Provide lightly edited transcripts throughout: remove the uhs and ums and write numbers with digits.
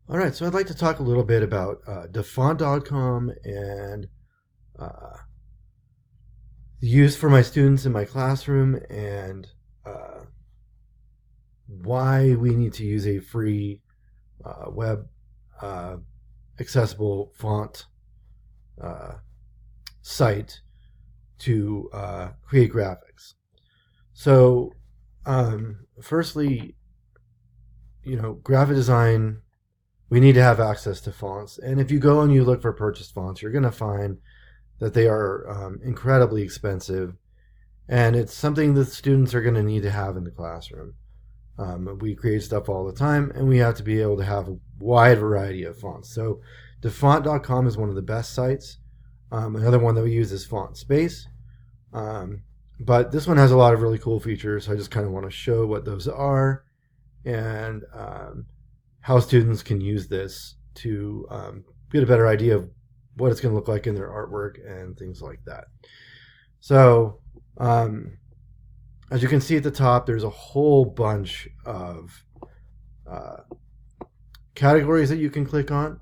All right, so I'd like to talk a little bit about Dafont.com and uh, the use for my students in my classroom and uh, why we need to use a free web uh, accessible font uh, site to create graphics. So, firstly, graphic design, we need to have access to fonts. And if you go and you look for purchased fonts, you're going to find that they are incredibly expensive. And it's something that students are going to need to have in the classroom. We create stuff all the time, and we have to be able to have a wide variety of fonts. So, Dafont.com is one of the best sites. Another one that we use is Font Space. But this one has a lot of really cool features. So I just kind of want to show what those are and how students can use this to get a better idea of what it's going to look like in their artwork and things like that. So, as you can see at the top, there's a whole bunch of categories that you can click on.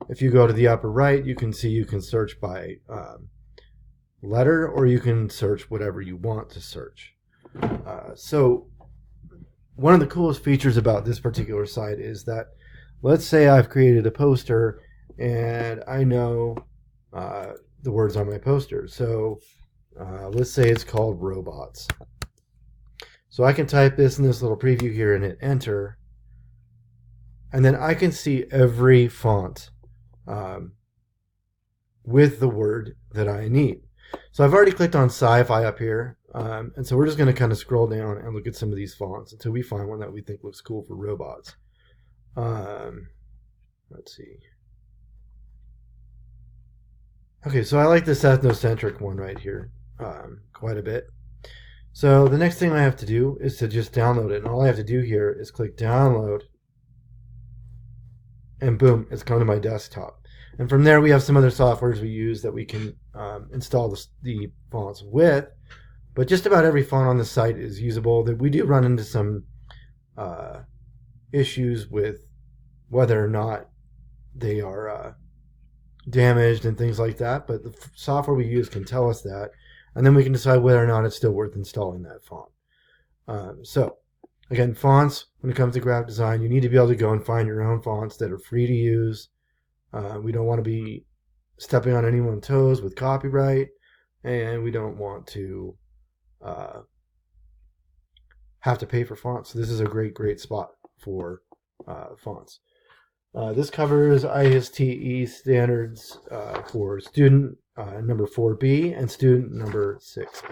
If you go to the upper right, you can see you can search by letter, or you can search whatever you want to search. So one of the coolest features about this particular site is that, let's say I've created a poster and I know the words on my poster. So let's say it's called robots. So I can type this in this little preview here and hit enter. And then I can see every font with the word that I need. So I've already clicked on sci-fi up here. And so we're just going to kind of scroll down and look at some of these fonts until we find one that we think looks cool for robots. Let's see. Okay, so I like this ethnocentric one right here quite a bit. So the next thing I have to do is to just download it. And all I have to do here is click download. And boom, it's come to my desktop. And from there we have some other softwares we use that we can install the fonts with. But just about every font on the site is usable. That we do run into some issues with whether or not they are damaged and things like that. But the software we use can tell us that, and then we can decide whether or not it's still worth installing that font. So again, fonts, when it comes to graphic design, you need to be able to go and find your own fonts that are free to use. We don't want to be stepping on anyone's toes with copyright, and we don't want to have to pay for fonts. So this is a great spot for fonts. This covers ISTE standards for student number 4B and student number 6B.